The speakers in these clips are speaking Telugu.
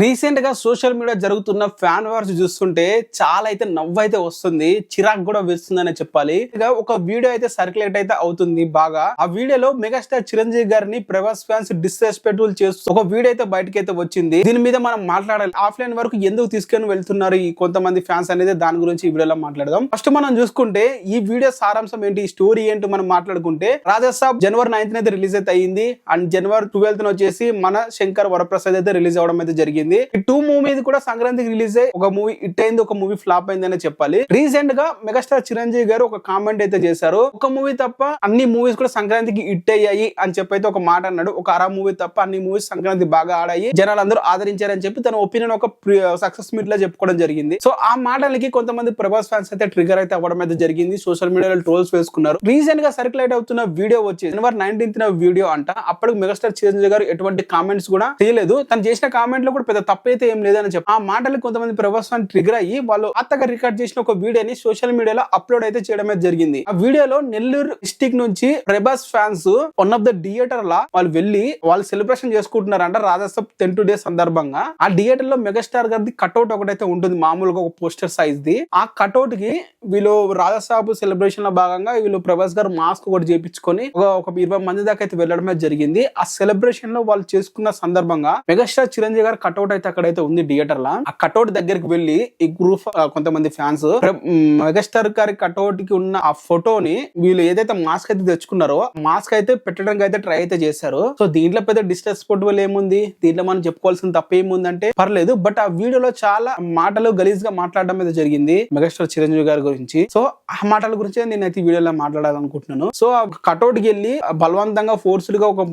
రీసెంట్ గా సోషల్ మీడియా జరుగుతున్న ఫ్యాన్ వార్స్ చూస్తుంటే చాలా అయితే నవ్వు అయితే వస్తుంది, చిరాకు కూడా వేస్తుందనే చెప్పాలి. ఇక ఒక వీడియో అయితే సర్క్యులేట్ అయితే అవుతుంది బాగా. ఆ వీడియోలో మెగాస్టార్ చిరంజీవి గారిని ప్రభాస్ ఫ్యాన్స్ డిస్రెస్పెక్ట్ఫుల్ చేస్తూ ఒక వీడియో అయితే బయటకి అయితే వచ్చింది. దీని మీద మనం మాట్లాడాలి. ఆఫ్లైన్ వరకు ఎందుకు తీసుకొని వెళ్తున్నారు ఈ కొంతమంది ఫ్యాన్స్ అనేది, దాని గురించి ఈ వీడియోలో మాట్లాడదాం. ఫస్ట్ మనం చూసుకుంటే ఈ వీడియో సారాంశం ఏంటి, స్టోరీ ఏంటి మనం మాట్లాడుకుంటే, రాజాసాబ్ జనవరి 9th అయితే రిలీజ్ అయితే అయ్యింది అండ్ జనవరి 12th వచ్చేసి మన శంకర్ వరప్రసాద్ అయితే రిలీజ్ అవడం అయితే జరిగింది. ఈ టూ మూవీస్ కూడా సంక్రాంతికి రిలీజ్ అయ్యి ఒక మూవీ హిట్ అయింది, ఒక మూవీ ఫ్లాప్ అయిందని చెప్పాలి. రీసెంట్ గా మెగాస్టార్ చిరంజీవి గారు ఒక కామెంట్ అయితే చేశారు. ఒక మూవీ తప్ప అన్ని మూవీస్ కూడా సంక్రాంతికి హిట్ అయ్యాయి అని చెప్పి అయితే ఒక మాట అన్నాడు. ఒక అరా మూవీ తప్ప అన్ని మూవీస్ సంక్రాంతి బాగా ఆడాయి, జనాలందరూ ఆదరించారని చెప్పి తన ఒపీనియన్ ఒక సక్సెస్ మీట్ లో చెప్పుకోవడం జరిగింది. సో ఆ మాటలకి కొంతమంది ప్రభాస్ ఫ్యాన్స్ అయితే ట్రిగర్ అయితే అవ్వడం అయితే జరిగింది. సోషల్ మీడియాలో ట్రోల్స్ వేసుకున్నారు. రీసెంట్ గా సర్క్యులేట్ అవుతున్న వీడియో వచ్చి జనవరి 19th వీడియో అంట. అప్పుడు మెగాస్టార్ చిరంజీవి గారు ఎటువంటి కామెంట్స్ కూడా చేయలేదు. తను చేసిన కామెంట్ లో కూడా పెద్ద తప్పైతే ఏం లేదని చెప్పి ఆ మాటలు కొంతమంది ప్రభాస్ ఫ్యాన్స్ ట్రిగర్ అయ్యి వాళ్ళు కొత్తగా రికార్డ్ చేసిన ఒక వీడియోని సోషల్ మీడియాలో అప్లోడ్ అయితే చేయడం అయితే జరిగింది. ఆ వీడియోలో నెల్లూరు డిస్ట్రిక్ట్ నుంచి Prabhas fans one of the theatre లా వాళ్ళు సెలబ్రేషన్ చేసుకుంటున్నారంట రాజాసాబ్ 10th డే సందర్భంగా. ఆ థియేటర్ లో మెగాస్టార్ గారిది కట్అవుట్ ఒకటైతే ఉంటుంది, మామూలుగా ఒక పోస్టర్ సైజ్ ది. ఆ కట్అవుట్ కి వీళ్ళు రాజాసాబ్ సెలబ్రేషన్ లో భాగంగా వీళ్ళు ప్రభాస్ గారు మాస్క్ ఒకటి చేపించుకొని ఒక 20 మంది దాకా అయితే వెళ్ళడం జరిగింది. ఆ సెలబ్రేషన్ లో వాళ్ళు చేసుకున్న సందర్భంగా మెగాస్టార్ చిరంజీవి గారు కట్అవుట్ అయితే అక్కడైతే ఉంది థియేటర్ లా. ఆ కట్అవుట్ దగ్గరికి వెళ్లి ఈ గ్రూప్ కొంతమంది ఫ్యాన్స్ మెగాస్టార్ గారి కట్అవుట్ కి ఉన్న ఆ ఫోటోని వీళ్ళు ఏదైతే మాస్క్ అయితే తెచ్చుకున్నారో మాస్క్ అయితే పెట్టడానికి అయితే ట్రై అయితే చేశారు. సో దీంట్లో పెద్ద డిస్రెస్పెక్ట్ఫుల్ ఏముంది, దీంట్లో మనం చెప్పుకోవాల్సిన తప్ప ఏముందంటే పర్లేదు. బట్ ఆ వీడియోలో చాలా మాటలు గలీజ్ గా మాట్లాడడం అయితే జరిగింది మెగాస్టార్ చిరంజీవి గారి గురించి. సో ఆ మాటల గురించి నేనైతే ఈ వీడియోలో మాట్లాడాలనుకుంటున్నాను. సో ఆ కట్అవుట్ కి వెళ్ళి బలవంతంగా ఫోర్స్డ్ గా ఒక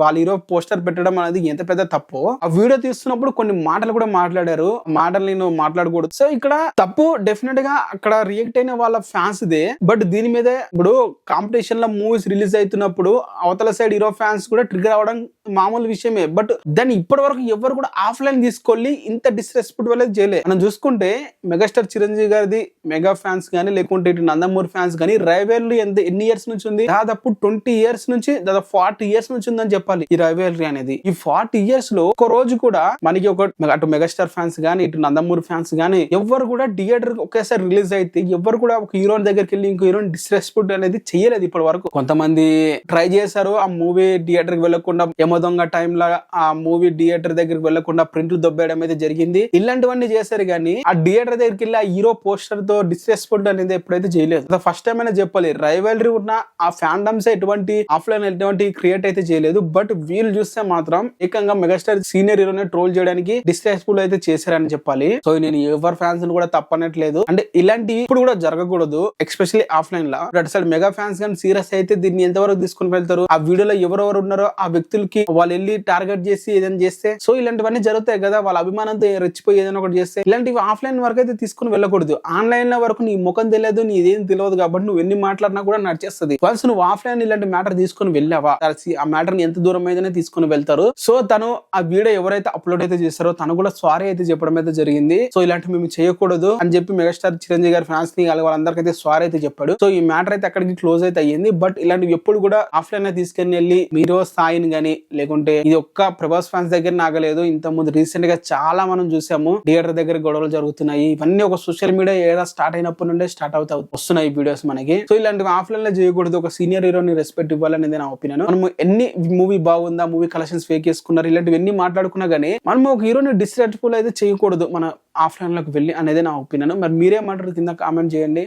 వాళ్ళ హీరో పోస్టర్ పెట్టడం అనేది ఎంత పెద్ద తప్పు. ఆ వీడియో తీస్తున్నప్పుడు కొన్ని మాటలు కూడా మాట్లాడారు, మాటలు నేను మాట్లాడకూడదు. సో ఇక్కడ తప్పు డెఫినెట్ గా అక్కడ రియాక్ట్ అయిన వాళ్ళ ఫ్యాన్స్ దే. బట్ దీని మీద ఇప్పుడు కాంపిటీషన్ లో మూవీస్ రిలీజ్ అవుతున్నప్పుడు అవతల సైడ్ హీరో ఫ్యాన్స్ కూడా ట్రిగర్ అవడం మామూలు విషయమే. బట్ దాన్ని ఇప్పటి వరకు ఎవరు కూడా ఆఫ్లైన్ తీసుకెళ్లి ఇంత డిస్రెస్పెక్ట్ వల్ల చేయలేదు. మనం చూసుకుంటే మెగాస్టార్ చిరంజీవి గారిది మెగా ఫ్యాన్స్ గానీ లేకుంటే ఇటు నందమూరి ఫ్యాన్స్ గానీ రైవల్రీ ఎన్ని ఇయర్స్ నుంచి ఉంది, దాదాపు 20 years నుంచి దాదాపు 40 years నుంచి ఉందని చెప్పాలి ఈ రైవల్రీ అనేది. ఈ 40 years లో ఒక రోజు కూడా మనకి అటు మెగాస్టార్ ఫ్యాన్స్ గానీ ఇటు నందమూరి ఫ్యాన్స్ గానీ ఎవరు కూడా థియేటర్ ఒకేసారి రిలీజ్ అయితే ఎవరు కూడా ఒక హీరోయిన్ దగ్గరికి వెళ్ళి ఇంకో హీరోయిన్ డిస్రెస్పెక్ట్ అనేది చేయలేదు ఇప్పటి వరకు. కొంతమంది ట్రై చేశారు, ఆ మూవీ థియేటర్ కి వెళ్లకుండా దొంగ టైమ్ లా ఆ మూవీ థియేటర్ దగ్గరికి వెళ్లకుండా ప్రింట్లు దొబ్బేయడం అయితే జరిగింది. ఇలాంటివన్నీ చేశారు కానీ ఆ థియేటర్ దగ్గరికి వెళ్ళి ఆ హీరో పోస్టర్ తో డిస్రెస్పెక్ట్ అనేది ఎప్పుడైతే చేయలేదు. ఫస్ట్ టైం అయినా చెప్పాలి, రైవల్రీ ఉన్న ఆ ఫ్యాండమ్స్ ఎటువంటి ఆఫ్లైన్ ఎటువంటి క్రియేట్ అయితే చేయలేదు. బట్ వీళ్ళు చూస్తే మాత్రం ఏకంగా మెగాస్టార్ సీనియర్ హీరోని ట్రోల్ చేయడానికి డిస్రెస్పెక్ట్ అయితే చేశారని చెప్పాలి. సో నేను ఎవరి ఫ్యాన్స్ కూడా తప్పనట్లేదు, అంటే ఇలాంటి ఇప్పుడు కూడా జరగకూడదు, ఎస్పెషల్లీ ఆఫ్లైన్ లా. అటు సైడ్ మెగా ఫ్యాన్స్ కానీ సీరియస్ అయితే దీన్ని ఎంతవరకు తీసుకుని వెళ్తారు, ఆ వీడియోలో ఎవరెవరు ఉన్నారో ఆ వ్యక్తులకి వాళ్ళు వెళ్ళి టార్గెట్ చేసి ఏదైనా చేస్తే సో ఇలాంటివన్నీ జరుగుతాయి కదా, వాళ్ళ అభిమానంతో రెచ్చిపోయి ఏదైనా ఒకటి చేస్తే ఇలాంటివి ఆఫ్లైన్ వరకు అయితే తీసుకుని వెళ్ళకూడదు. ఆన్లైన్ లో వరకు నీ ముఖం తెలియదు, నీ ఇదేం తెలియదు కాబట్టి నువ్వు ఎన్ని మాట్లాడినా కూడా నడిచేస్తుంది. వన్స్ నువ్వు ఆఫ్లైన్ ఇలాంటి మ్యాటర్ తీసుకుని వెళ్ళావా, ఆ మ్యాటర్ ని ఎంత దూరం అయితేనే తీసుకుని వెళ్తారు. సో తను ఆ వీడియో ఎవరైతే అప్లోడ్ అయితే చేస్తారో తను కూడా సారీ అయితే చెప్పడం అయితే జరిగింది. సో ఇలాంటి మేము చేయకూడదు అని చెప్పి మెగాస్టార్ చిరంజీవి గారి ఫ్యాన్స్ ని వాళ్ళందరికైతే సారీ అయితే చెప్పాడు. సో ఈ మ్యాటర్ అయితే అక్కడికి క్లోజ్ అయితే అయ్యింది. బట్ ఇలాంటివి ఎప్పుడు కూడా ఆఫ్లైన్ లో తీసుకుని వెళ్ళి మీరు స్థాయిని గానీ లేకుంటే ఇది ఒక్క ప్రభాస్ ఫ్యాన్స్ దగ్గర నాగలేదు, ఇంత ముందు రీసెంట్ గా చాలా మనం చూసాము థియేటర్ దగ్గర గొడవలు జరుగుతున్నాయి. ఇవన్నీ ఒక సోషల్ మీడియా ఏడా స్టార్ట్ అయినప్పటి నుండే స్టార్ట్ వస్తున్నాయి వీడియోస్ మనకి. సో ఇలాంటివి ఆఫ్లైన్ లో చేయకూడదు, ఒక సీనియర్ హీరోని రెస్పెక్ట్ ఇవ్వాలనేది నా ఒపీనియన్. మనం ఎన్ని మూవీ బాగుందా, మూవీ కలెక్షన్స్ ఫేక్ చేసుకున్నారు, ఇలాంటివి ఎన్ని మాట్లాడుకున్నా గానీ మనం ఒక హీరోని డిస్రెస్పెక్ట్ అయితే చేయకూడదు మన ఆఫ్లైన్ లోకి వెళ్ళి అనేది నా ఒపీనియన్. మరి మీరేమంటారు కింద కామెంట్ చేయండి.